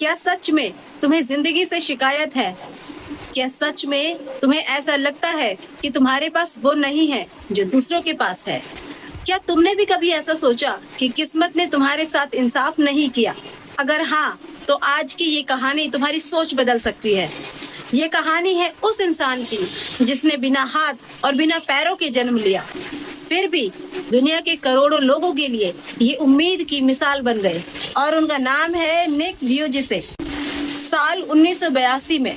क्या सच में तुम्हें जिंदगी से शिकायत है? क्या सच में तुम्हें ऐसा लगता है कि तुम्हारे पास वो नहीं है जो दूसरों के पास है? क्या तुमने भी कभी ऐसा सोचा कि किस्मत ने तुम्हारे साथ इंसाफ नहीं किया? अगर हाँ, तो आज की ये कहानी तुम्हारी सोच बदल सकती है। ये कहानी है उस इंसान की जिसने बिना हाथ और बिना पैरों के जन्म लिया, फिर भी दुनिया के करोड़ों लोगों के लिए ये उम्मीद की मिसाल बन गए, और उनका नाम है निक व्यूजेसिक। साल 1982 में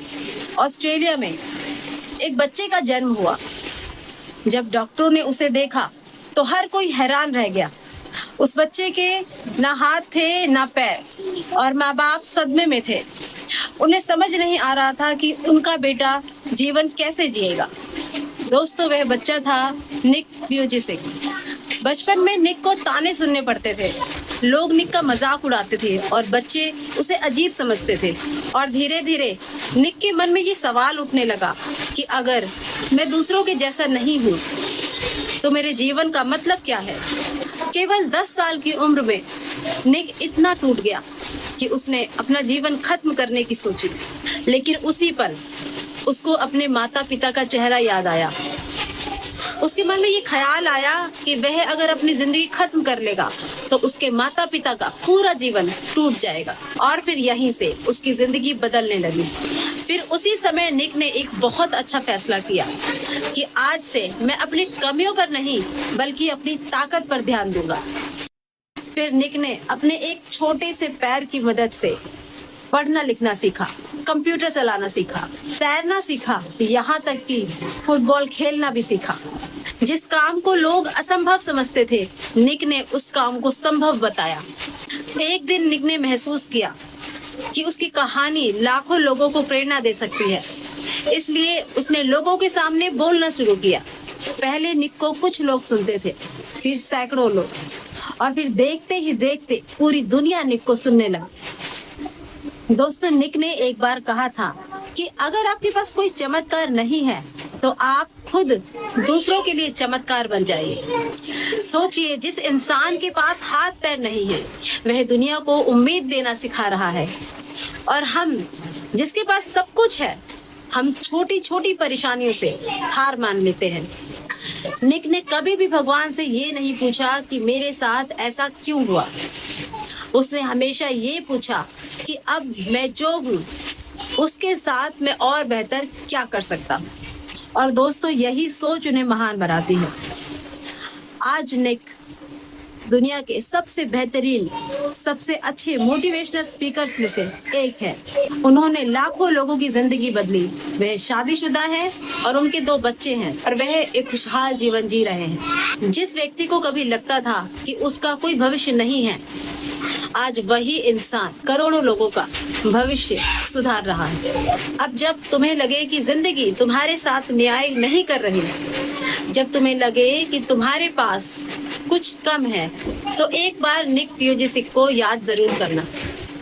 ऑस्ट्रेलिया में एक बच्चे का जन्म हुआ। जब डॉक्टरों ने उसे देखा तो हर कोई हैरान रह गया। उस बच्चे के ना हाथ थे ना पैर, और माँ बाप सदमे में थे। उन्हें समझ नहीं आ रहा था कि उनका बेटा जीवन कैसे जिएगा। दोस्तों, वह बच्चा था निक व्यूजेसिक। बचपन में निक को ताने सुनने पड़ते थे। लोग निक का मजाक उड़ाते थे और बच्चे उसे अजीब समझते थे। और धीरे धीरे निक के मन में ये सवाल उठने लगा कि अगर मैं दूसरों के जैसा नहीं हूँ तो मेरे जीवन का मतलब क्या है। केवल 10 साल की उम्र में निक इतना टूट गया कि उसने अपना जीवन खत्म करने की सोची। लेकिन उसी पल उसको अपने माता पिता का चेहरा याद आया। उसके मन में ये ख्याल आया कि वह अगर अपनी जिंदगी खत्म कर लेगा तो उसके माता पिता का पूरा जीवन टूट जाएगा। और फिर यहीं से उसकी जिंदगी बदलने लगी। फिर उसी समय निक ने एक बहुत अच्छा फैसला किया कि आज से मैं अपनी कमियों पर नहीं बल्कि अपनी ताकत पर ध्यान दूंगा। फिर निक ने अपने एक छोटे से पैर की मदद से पढ़ना लिखना सीखा, कंप्यूटर चलाना सीखा, तैरना सीखा, यहाँ तक कि फुटबॉल खेलना भी सीखा। जिस काम को लोग असंभव समझते थे, निक ने उस काम को संभव बताया। एक दिन निक ने महसूस किया कि उसकी कहानी लाखों लोगों को प्रेरणा दे सकती है। इसलिए उसने लोगों के सामने बोलना शुरू किया। पहले निक को कुछ लोग सुनते थे, फिर सैकड़ों लोग, और फिर देखते ही देखते पूरी दुनिया निक को सुनने लगी। दोस्तों, निक ने एक बार कहा था कि अगर आपके पास कोई चमत्कार नहीं है तो आप खुद दूसरों के लिए चमत्कार बन जाइए। सोचिए, जिस इंसान के पास हाथ पैर नहीं है वह दुनिया को उम्मीद देना सिखा रहा है, और हम जिसके पास सब कुछ है, हम छोटी छोटी परेशानियों से हार मान लेते हैं। निक ने कभी भी भगवान से ये नहीं पूछा कि मेरे साथ ऐसा क्यों हुआ। उसने हमेशा ये पूछा कि अब मैं जो हूँ उसके साथ मैं और बेहतर क्या कर सकता हूँ। और दोस्तों, यही सोच उन्हें महान बनाती है। आज निक दुनिया के सबसे बेहतरीन, सबसे अच्छे मोटिवेशनल स्पीकर्स में से एक है। उन्होंने लाखों लोगों की जिंदगी बदली। वह शादीशुदा है और उनके 2 बच्चे हैं, और वह एक खुशहाल जीवन जी रहे हैं। जिस व्यक्ति को कभी लगता था कि उसका कोई भविष्य नहीं है, आज वही इंसान करोड़ों लोगों का भविष्य सुधार रहा है। अब जब तुम्हें लगे कि जिंदगी तुम्हारे साथ न्याय नहीं कर रही, जब तुम्हें लगे कि तुम्हारे पास कुछ कम है, तो एक बार निक व्यूजेसिक को याद जरूर करना।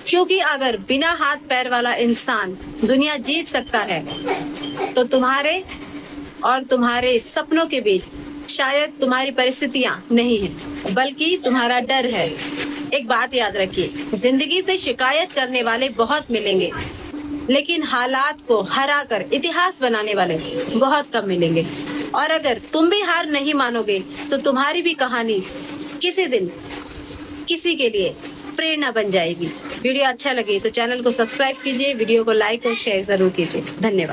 क्योंकि अगर बिना हाथ पैर वाला इंसान दुनिया जीत सकता है तो तुम्हारे और तुम्हारे सपनों के बीच शायद तुम्हारी परिस्थितियां नहीं है बल्कि तुम्हारा डर है। एक बात याद रखिए, जिंदगी से शिकायत करने वाले बहुत मिलेंगे, लेकिन हालात को हराकर इतिहास बनाने वाले बहुत कम मिलेंगे। और अगर तुम भी हार नहीं मानोगे तो तुम्हारी भी कहानी किसी दिन किसी के लिए प्रेरणा बन जाएगी। वीडियो अच्छा लगे तो चैनल को सब्सक्राइब कीजिए, वीडियो को लाइक और शेयर जरूर कीजिए। धन्यवाद।